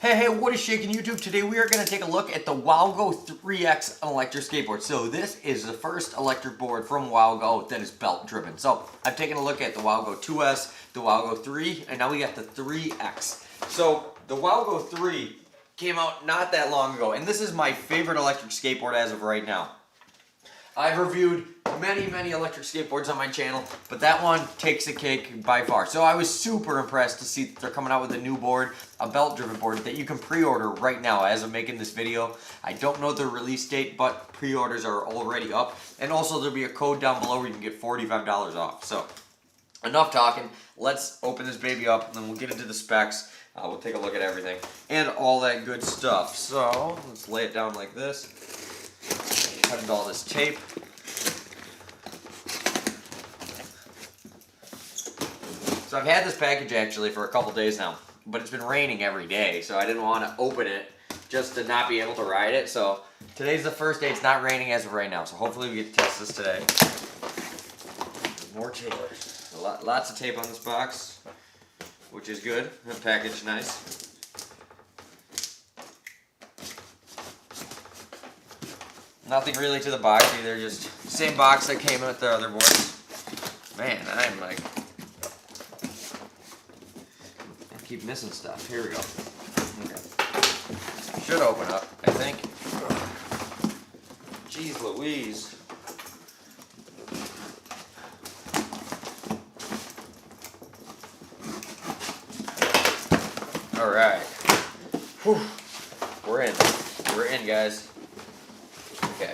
Hey, what is shaking YouTube? Today we are going to take a look at the WowGo 3X electric skateboard. So this is the first electric board from WowGo that is belt driven. So I've taken a look at the WowGo 2S, the WowGo 3, and now we got the 3X. So the WowGo 3 came out not that long ago, and this is my favorite electric skateboard as of right now. I've reviewed many electric skateboards on my channel, but that one takes the cake by far. So I was super impressed to see that they're coming out with a new board, a belt-driven board that you can pre-order right now as of making this video. I don't know the release date, but pre-orders are already up. And also there'll be a code down below where you can get $45 off. So enough talking, let's open this baby up and then we'll get into the specs. We'll take a look at everything and all that good stuff. So let's lay it down like this. Cut into all this tape. So I've had this package actually for a couple days now, but it's been raining every day, so I didn't want to open it just to not be able to ride it. So today's the first day it's not raining as of right now, so hopefully we get to test this today. More tape. Lots of tape on this box, which is good. The package nice. Nothing really to the box either, just same box that came with the other boards. Man, I'm like, I keep missing stuff. Here we go. Okay. Should open up, I think. Jeez Louise. All right. Whew. We're in. We're in, guys. Okay.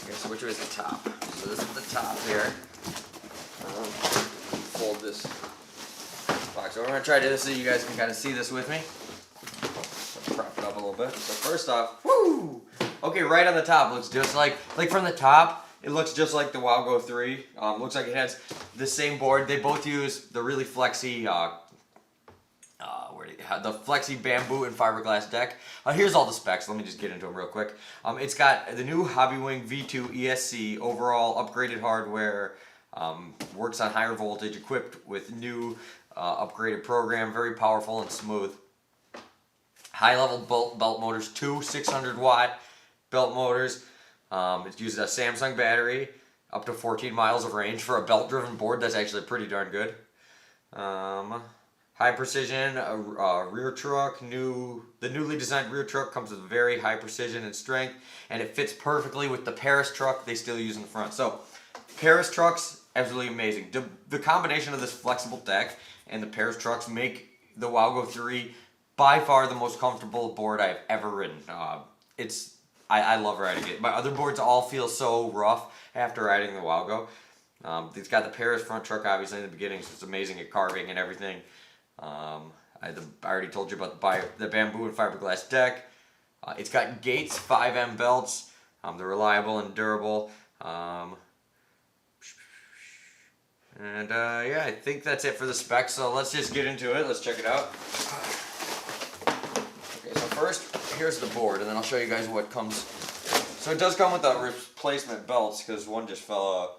Okay, so which way is the top? So this is the top here. Fold this box. So we're going to try to do this so you guys can kind of see this with me. Prop it up a little bit. So first off, whoo! Okay, right on the top looks just like from the top, it looks just like the WowGo 3. Looks like it has the same board. They both use the really flexy the flexi bamboo and fiberglass deck. Here's all the specs. Let me just get into them real quick. It's got the new Hobbywing V2 ESC, overall upgraded hardware, works on higher voltage, equipped with new upgraded program, very powerful and smooth. High level belt motors, two 600 watt belt motors. It uses a Samsung battery, up to 14 miles of range for a belt driven board. That's actually pretty darn good. High precision rear truck. The newly designed rear truck comes with very high precision and strength, and it fits perfectly with the Paris truck they still use in the front. So, Paris trucks, absolutely amazing. The combination of this flexible deck and the Paris trucks make the WowGo 3 by far the most comfortable board I've ever ridden. I love riding it. My other boards all feel so rough after riding the WowGo. It's got the Paris front truck obviously in the beginning, so it's amazing at carving and everything. I already told you about the bamboo and fiberglass deck. It's got Gates 5M belts. They're reliable and durable. Yeah, I think that's it for the specs. So let's just get into it. Let's check it out. Okay, so first, here's the board, and then I'll show you guys what comes. So it does come with the replacement belts because one just fell off.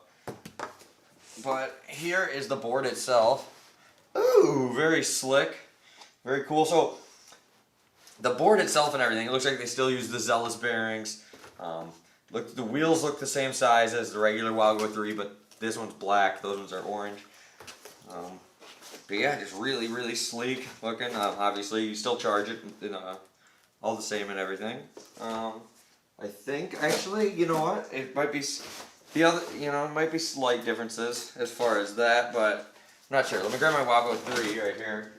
But here is the board itself. Ooh, very slick. Very cool. So, the board itself and everything, it looks like they still use the Zealous bearings. Look, the wheels look the same size as the regular WowGo 3, but this one's black, those ones are orange. But yeah, just really sleek looking. Obviously, you still charge it in all the same and everything. I think, actually, you know what? It might be, it might be slight differences as far as that, but I'm not sure. Let me grab my WowGo 3 right here.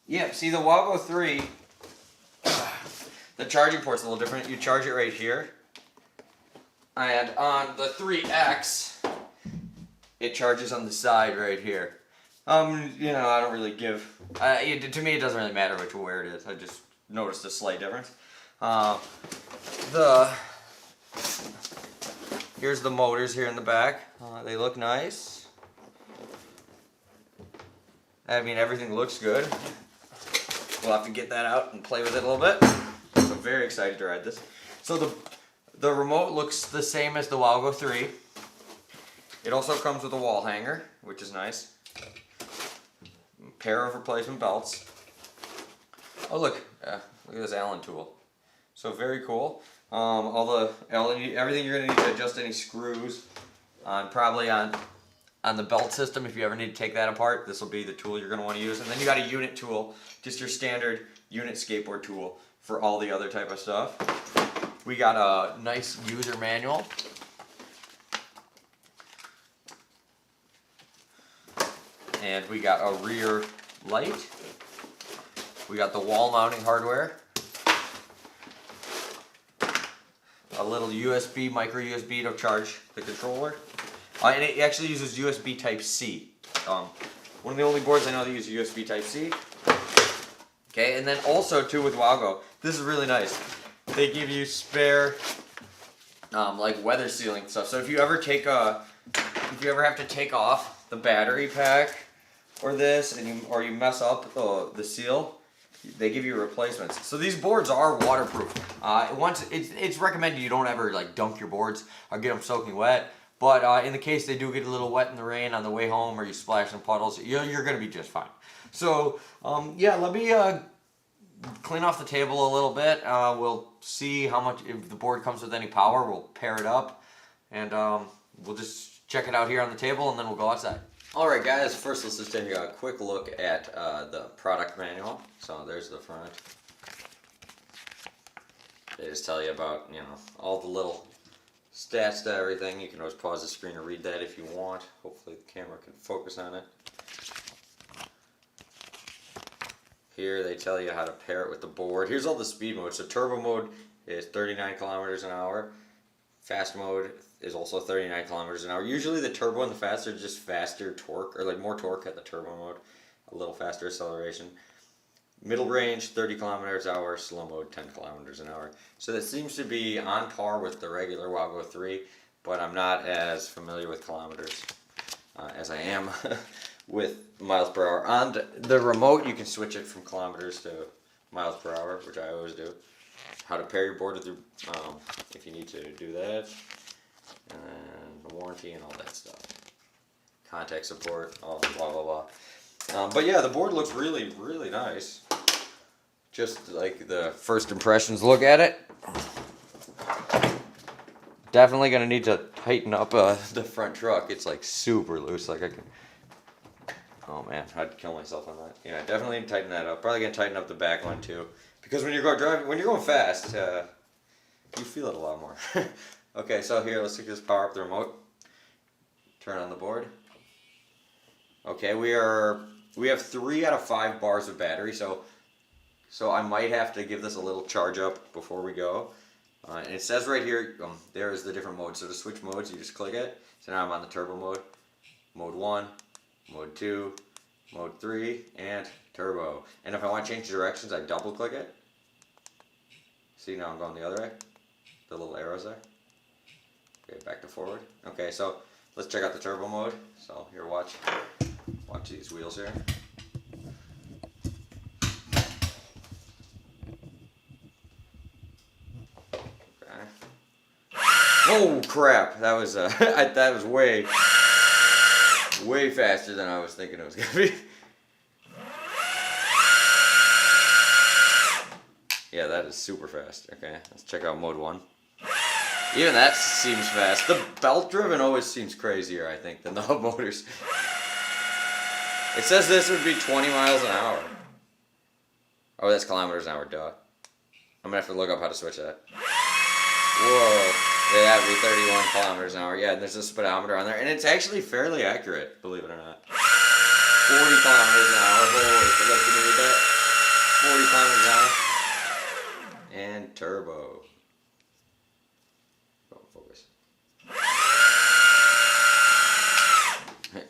Yeah, see the WowGo 3, the charging port's a little different. You charge it right here. And on the 3X, it charges on the side right here. I don't really give, to me it doesn't really matter where it is. I just noticed a slight difference. Here's the motors here in the back. They look nice. I mean, everything looks good. We'll have to get that out and play with it a little bit. So very excited to ride this. So the remote looks the same as the WowGo 3. It also comes with a wall hanger, which is nice. pair of replacement belts. Oh look, look at this Allen tool. So very cool. All the everything you're gonna need to adjust any screws probably on the belt system. If you ever need to take that apart, this will be the tool you're gonna want to use. And then you got a unit tool, just your standard unit skateboard tool for all the other type of stuff. We got a nice user manual. And we got a rear light. We got the wall mounting hardware. A little USB, micro USB to charge the controller. And it actually uses USB Type-C. One of the only boards I know that use USB Type-C. Okay, and then also too with WowGo, this is really nice. They give you spare like weather sealing stuff. So if you ever have to take off the battery pack or this, and you mess up the seal, they give you replacements. So these boards are waterproof. It's recommended you don't ever like dunk your boards or get them soaking wet. But in the case they do get a little wet in the rain on the way home, or you splash in puddles, you're gonna be just fine. So yeah, let me clean off the table a little bit. We'll see how much, if the board comes with any power, we'll pair it up, and we'll just check it out here on the table, and then we'll go outside. Alright guys, first let's just take a quick look at the product manual. So there's the front. They just tell you about, you know, all the little stats to everything. You can always pause the screen to read that if you want. Hopefully the camera can focus on it. Here they tell you how to pair it with the board. Here's all the speed modes. So turbo mode is 39 kilometers an hour. Fast mode is also 39 kilometers an hour. Usually the turbo and the fast are just faster torque, or like more torque at the turbo mode, a little faster acceleration. Middle range 30 kilometers an hour, slow mode 10 kilometers an hour. So that seems to be on par with the regular WowGo 3, but I'm not as familiar with kilometers as I am with miles per hour. On the remote you can switch it from kilometers to miles per hour, which I always do. How to pair your board with your, if you need to do that, and then the warranty and all that stuff. Contact support, all blah blah blah. But yeah, the board looks really, really nice. Just like the first impressions look at it. Definitely gonna need to tighten up the front truck. It's like super loose. Like I can. Oh man, I'd kill myself on that. Yeah, definitely need to tighten that up. Probably gonna tighten up the back one too, because when you're going fast, you feel it a lot more. Okay, so here, let's just power up the remote. Turn on the board. Okay, we have 3 out of 5 bars of battery, so I might have to give this a little charge up before we go. And it says right here, there's the different modes. So to switch modes, you just click it. So now I'm on the turbo mode. Mode 1, mode 2, mode 3, and turbo. And if I want to change directions, I double click it. See, now I'm going the other way. The little arrows there. Okay, back to forward. Okay, so let's check out the turbo mode. So here, watch these wheels here. Okay. Oh crap! That was that was way faster than I was thinking it was gonna be. Yeah, that is super fast. Okay, let's check out mode 1. Even that seems fast. The belt driven always seems crazier, I think, than the hub motors. It says this would be 20 miles an hour. Oh, that's kilometers an hour, duh. I'm gonna have to look up how to switch that. Whoa. Yeah, that would be 31 kilometers an hour. Yeah, and there's a speedometer on there, and it's actually fairly accurate, believe it or not. 40 kilometers an hour. Holy, can you read that? 40 kilometers an hour. And turbo. Don't focus.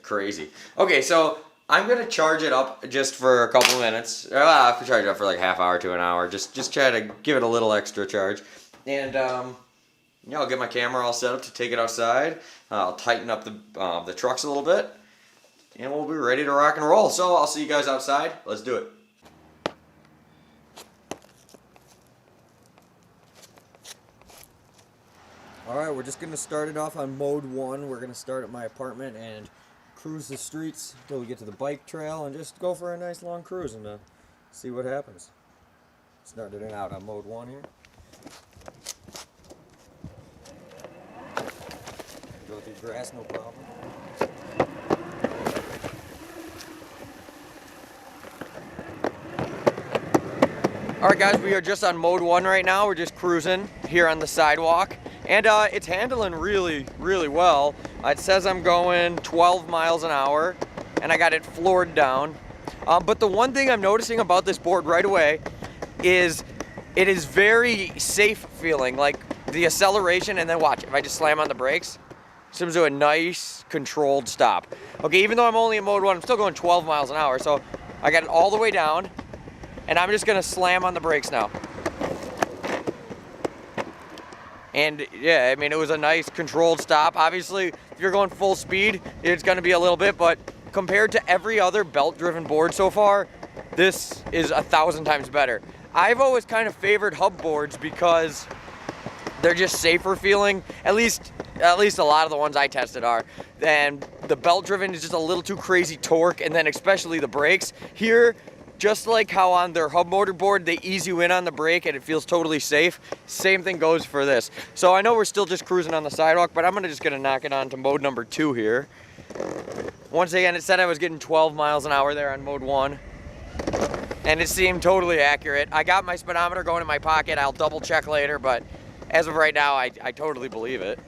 Crazy. Okay, so I'm gonna charge it up just for a couple minutes. I have to charge it up for like half hour to an hour. Just try to give it a little extra charge, and yeah, I'll get my camera all set up to take it outside. I'll tighten up the trucks a little bit, and we'll be ready to rock and roll. So I'll see you guys outside. Let's do it. Alright, we're just going to start it off on mode 1. We're going to start at my apartment and cruise the streets until we get to the bike trail and just go for a nice long cruise and see what happens. Started it out on mode 1 here. Go through grass, no problem. Alright guys, we are just on mode 1 right now. We're just cruising here on the sidewalk. And it's handling really, really well. It says I'm going 12 miles an hour, and I got it floored down. But the one thing I'm noticing about this board right away is it is very safe feeling. Like the acceleration, and then watch, if I just slam on the brakes, it seems to a nice controlled stop. Okay, even though I'm only in mode 1, I'm still going 12 miles an hour. So I got it all the way down. And I'm just gonna slam on the brakes now. And yeah, I mean, it was a nice controlled stop. Obviously, if you're going full speed, it's gonna be a little bit, but compared to every other belt-driven board so far, this is 1,000 times better. I've always kind of favored hub boards because they're just safer feeling. At least a lot of the ones I tested are. And the belt-driven is just a little too crazy torque, and then especially the brakes. Here, just like how on their hub motor board, they ease you in on the brake and it feels totally safe, same thing goes for this. So I know we're still just cruising on the sidewalk, but I'm just gonna knock it on to mode number 2 here. Once again, it said I was getting 12 miles an hour there on mode 1. And it seemed totally accurate. I got my speedometer going in my pocket. I'll double check later, but as of right now, I totally believe it.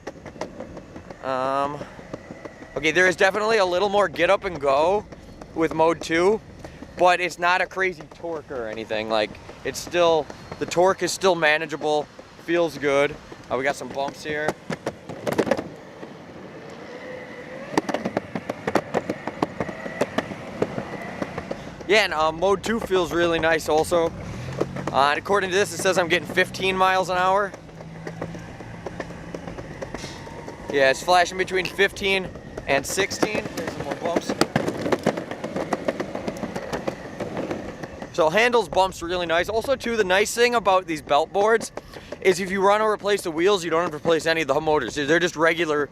Okay, there is definitely a little more get up and go with mode 2. But it's not a crazy torque or anything. Like, it's still, the torque is still manageable, feels good. We got some bumps here. Yeah, and mode 2 feels really nice also. And according to this, it says I'm getting 15 miles an hour. Yeah, it's flashing between 15 and 16. There's some more bumps. So handles, bumps, really nice. Also too, the nice thing about these belt boards is if you run or replace the wheels, you don't have to replace any of the hub motors. They're just regular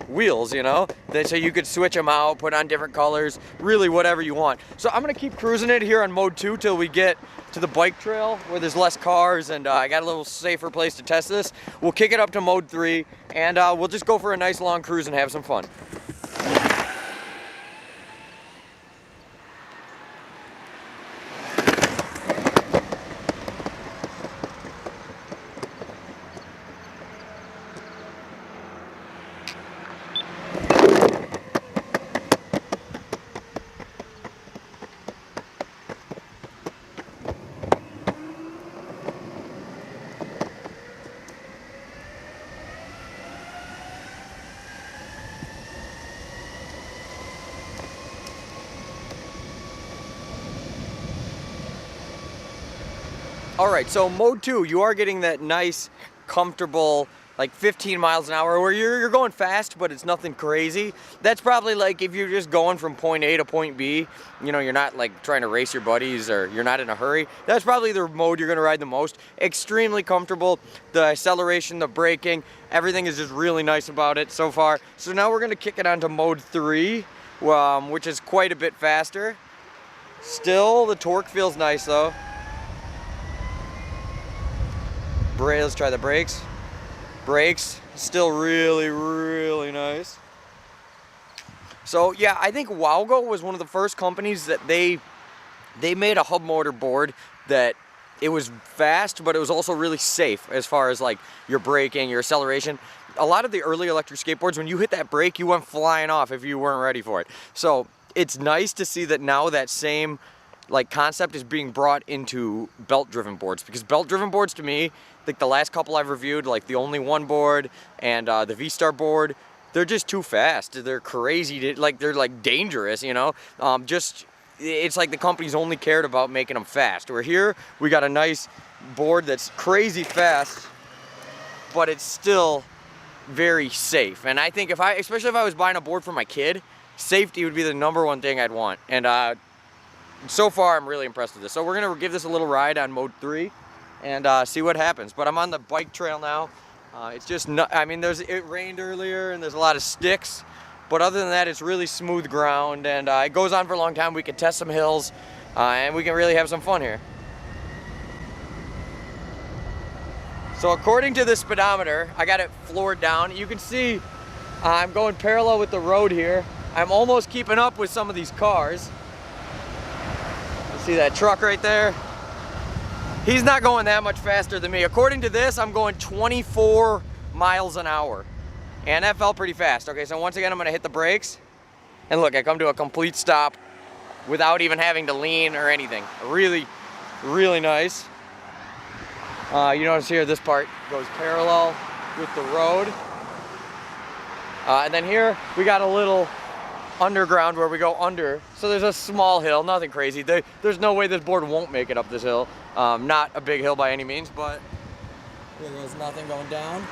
wheels, you know? So you could switch them out, put on different colors, really whatever you want. So I'm gonna keep cruising it here on mode 2 till we get to the bike trail where there's less cars and I got a little safer place to test this. We'll kick it up to mode 3 and we'll just go for a nice long cruise and have some fun. All right, so mode 2, you are getting that nice, comfortable, like 15 miles an hour where you're going fast, but it's nothing crazy. That's probably like if you're just going from point A to point B, you know, you're not like trying to race your buddies or you're not in a hurry. That's probably the mode you're gonna ride the most. Extremely comfortable, the acceleration, the braking, everything is just really nice about it so far. So now we're gonna kick it on to mode 3, which is quite a bit faster. Still, the torque feels nice though. Let's try the brakes. Brakes, still really, really nice. So yeah, I think WowGo was one of the first companies that they made a hub motor board that it was fast, but it was also really safe as far as like your braking, your acceleration. A lot of the early electric skateboards, when you hit that brake, you went flying off if you weren't ready for it. So it's nice to see that now that same like concept is being brought into belt-driven boards, because belt-driven boards to me, like the last couple I've reviewed, like the Only One board and the V-Star board, they're just too fast. They're crazy. They're like dangerous, you know. It's like the company's only cared about making them fast. Where here we got a nice board that's crazy fast, but it's still very safe. And I think especially if I was buying a board for my kid, safety would be the #1 thing I'd want. And so far, I'm really impressed with this. So we're gonna give this a little ride on mode 3 and see what happens. But I'm on the bike trail now. It's just, I mean, it rained earlier and there's a lot of sticks, But other than that, it's really smooth ground, and it goes on for a long time. We can test some hills, and we can really have some fun here. So according to the speedometer, I got it floored down. You can see I'm going parallel with the road here. I'm almost keeping up with some of these cars. You see that truck right there? He's not going that much faster than me. According to this, I'm going 24 miles an hour. And that felt pretty fast. Okay, so once again, I'm gonna hit the brakes. And look, I come to a complete stop without even having to lean or anything. Really, really nice. You notice here, this part goes parallel with the road. And then here, we got a little underground where we go under. So there's a small hill, nothing crazy. There's no way this board won't make it up this hill. Not a big hill by any means, but there's nothing going down.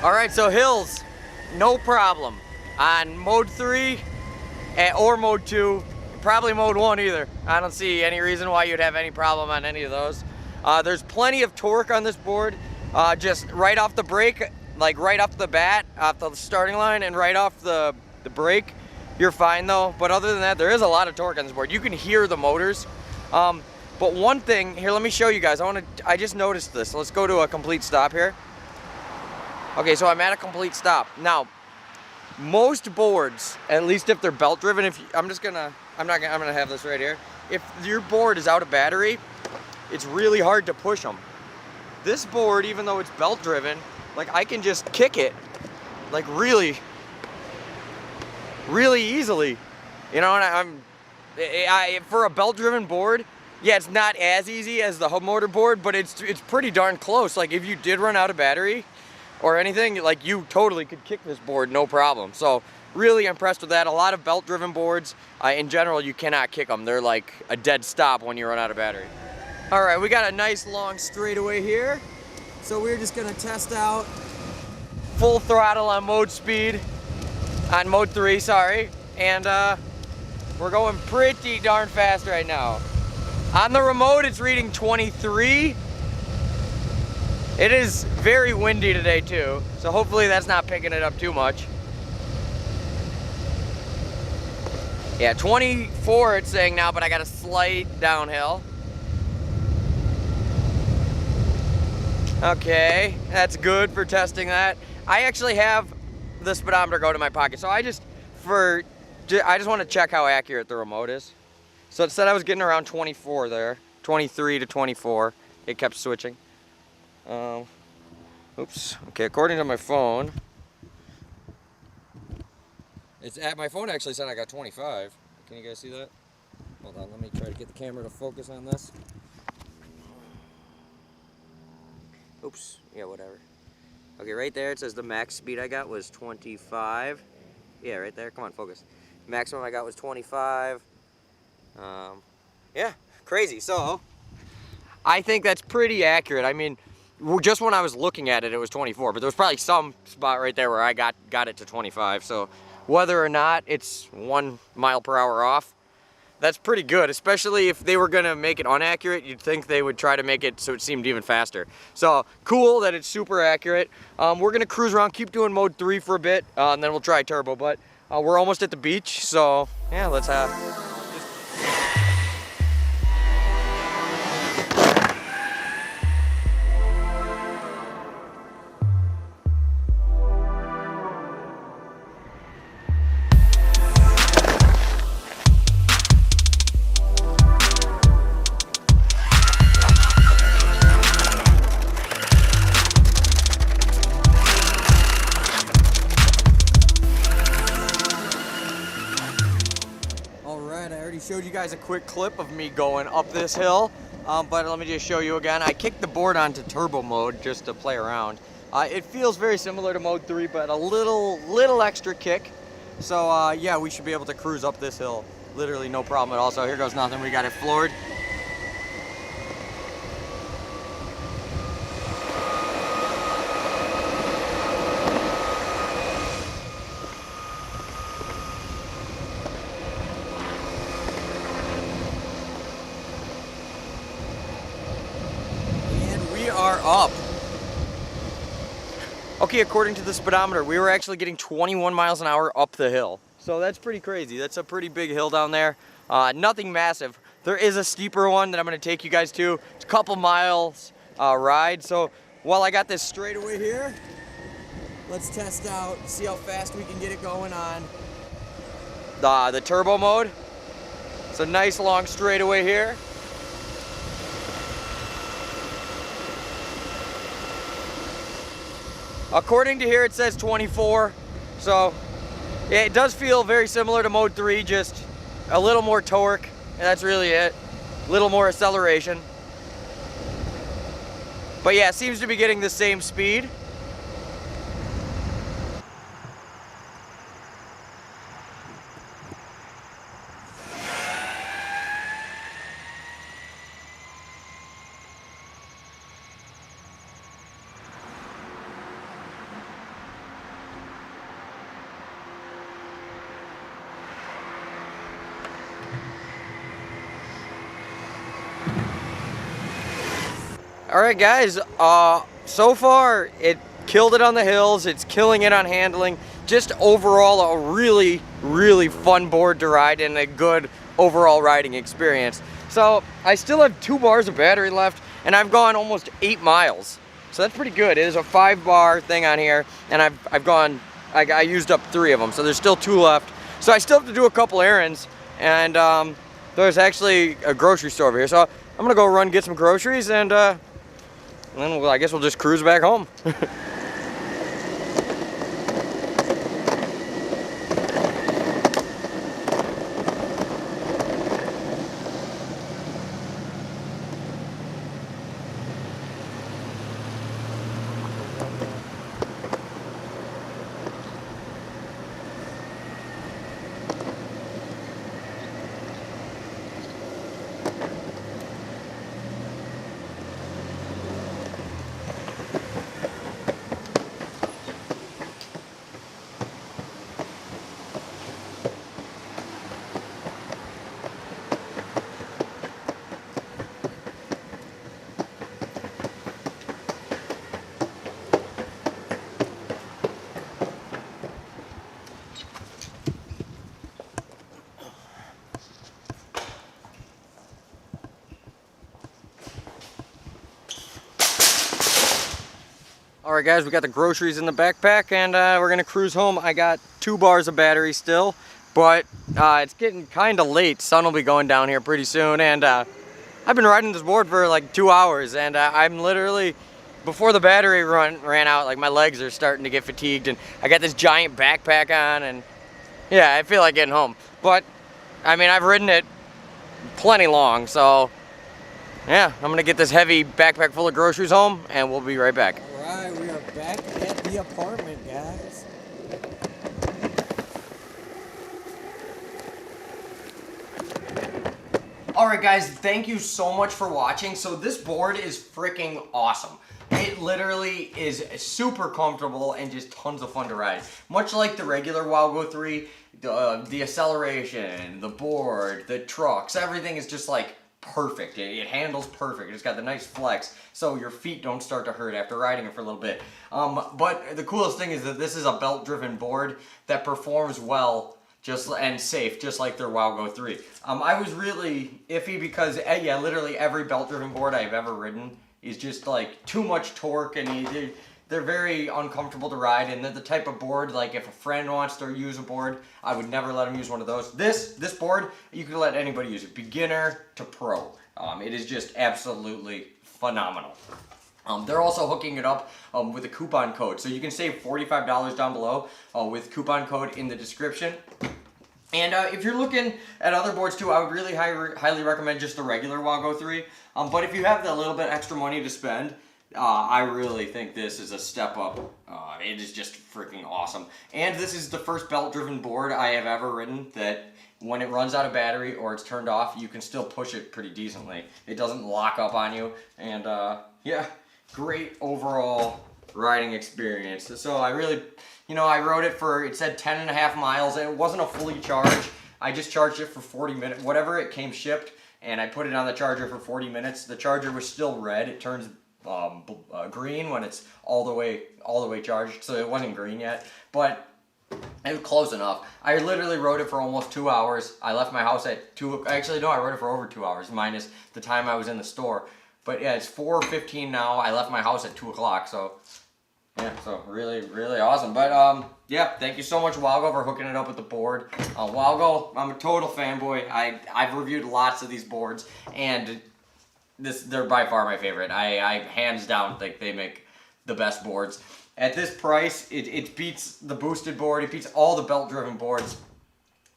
All right, so hills, no problem. On mode 3 or mode 2, probably mode 1 either. I don't see any reason why you'd have any problem on any of those. There's plenty of torque on this board, just right off the brake, like right off the bat, off the starting line and right off the brake. You're fine though, but other than that, there is a lot of torque on this board. You can hear the motors. But one thing, here, let me show you guys. I just noticed this. Let's go to a complete stop here. Okay, so I'm at a complete stop. Now, most boards, at least if they're belt driven, I'm gonna have this right here. If your board is out of battery, it's really hard to push them. This board, even though it's belt driven, like I can just kick it, like really easily. You know, and for a belt driven board, yeah, it's not as easy as the hub motor board, but it's pretty darn close. Like if you did run out of battery or anything, like you totally could kick this board, no problem. So really impressed with that. A lot of belt driven boards, in general, you cannot kick them. They're like a dead stop when you run out of battery. All right, we got a nice long straightaway here. So we're just gonna test out full throttle on mode 3, sorry. And we're going pretty darn fast right now. On the remote, it's reading 23. It is very windy today too, so hopefully that's not picking it up too much. Yeah, 24 it's saying now, but I got a slight downhill. Okay, that's good for testing that. I actually have the speedometer go to my pocket, so I just want to check how accurate the remote is. So it said I was getting around 24 there, 23 to 24. It kept switching. Oops. Okay, according to my phone, my phone actually said I got 25. Can you guys see that? Hold on, let me try to get the camera to focus on this. Oops. Yeah, whatever. Okay, right there it says the max speed I got was 25. Yeah, right there. Come on, focus. Maximum I got was 25. Yeah, crazy. So I think that's pretty accurate. I mean, just when I was looking at it, it was 24, but there was probably some spot right there where I got it to 25. So whether or not it's 1 mile per hour off, that's pretty good, especially if they were gonna make it inaccurate. You'd think they would try to make it so it seemed even faster. So cool that it's super accurate. We're gonna cruise around, keep doing mode 3 for a bit, and then we'll try turbo, but we're almost at the beach, so yeah, let's have. Showed you guys a quick clip of me going up this hill, but let me just show you again. I kicked the board onto turbo mode just to play around. It feels very similar to mode 3, but a little extra kick. So yeah, we should be able to cruise up this hill. Literally no problem at all. So here goes nothing. We got it floored. And we are up. Okay, according to the speedometer, we were actually getting 21 miles an hour up the hill. So that's pretty crazy. That's a pretty big hill down there. Nothing massive. There is a steeper one that I'm gonna take you guys to. It's a couple miles ride. So while I got this straightaway here, let's test out, see how fast we can get it going on the turbo mode. It's a nice long straightaway here. According to here, it says 24, so yeah, it does feel very similar to Mode 3, just a little more torque, and that's really it. A little more acceleration. But yeah, it seems to be getting the same speed. Alright guys, so far it killed it on the hills, it's killing it on handling. Just overall a really, really fun board to ride and a good overall riding experience. So I still have 2 bars of battery left and I've gone almost 8 miles. So that's pretty good. It is a 5-bar thing on here and I used up 3 of them, so there's still 2 left. So I still have to do a couple errands and there's actually a grocery store over here. So I'm gonna go run get some groceries and then I guess we'll just cruise back home. Alright guys, we got the groceries in the backpack and we're gonna cruise home. I got 2 bars of battery still, but it's getting kind of late. Sun will be going down here pretty soon, and I've been riding this board for like 2 hours, and I'm literally, before the battery ran out, like my legs are starting to get fatigued, and I got this giant backpack on, and yeah, I feel like getting home. But I mean, I've ridden it plenty long, so yeah, I'm gonna get this heavy backpack full of groceries home, and we'll be right back. Alright, we are back at the apartment, guys. Alright guys, thank you so much for watching. So this board is freaking awesome. It literally is super comfortable and just tons of fun to ride. Much like the regular WowGo 3, the acceleration, the board, the trucks, everything is just like perfect. It handles perfect. It's got the nice flex, so your feet don't start to hurt after riding it for a little bit. But the coolest thing is that this is a belt-driven board that performs well and safe, just like their WowGo 3. I was really iffy because, yeah, literally every belt-driven board I've ever ridden is just like too much torque, and they're very uncomfortable to ride, and they're the type of board, like if a friend wants to use a board, I would never let them use one of those. This board, you can let anybody use it, beginner to pro. It is just absolutely phenomenal. They're also hooking it up with a coupon code, so you can save $45 down below with coupon code in the description. And if you're looking at other boards too, I would really highly recommend just the regular WowGo 3. But if you have a little bit extra money to spend, I really think this is a step up. It is just freaking awesome. And this is the first belt-driven board I have ever ridden that when it runs out of battery or it's turned off, you can still push it pretty decently. It doesn't lock up on you. And yeah, great overall riding experience. So I really, I rode it for, it said 10.5 miles, and it wasn't a fully charged. I just charged it for 40 minutes, whatever it came shipped, and I put it on the charger for 40 minutes. The charger was still red. It turns green when it's all the way charged, so it wasn't green yet, but it was close enough. I literally rode it for almost 2 hours. I left my house at 2, actually no, I rode it for over 2 hours, minus the time I was in the store. But yeah, it's 4:15 now. I left my house at 2 o'clock, so yeah, so really, really awesome. But yeah, thank you so much, WowGo, for hooking it up with the board. WowGo, I'm a total fanboy. I've reviewed lots of these boards, and they're by far my favorite. I hands down think they make the best boards. At this price, it beats the boosted board, it beats all the belt-driven boards,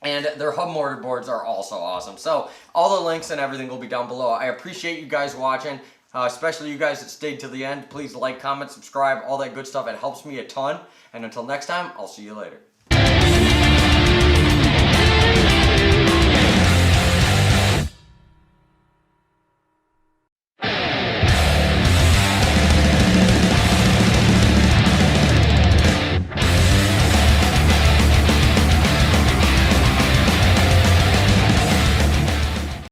and their hub-mounted boards are also awesome. So all the links and everything will be down below. I appreciate you guys watching, especially you guys that stayed to the end. Please like, comment, subscribe, all that good stuff. It helps me a ton. And until next time, I'll see you later.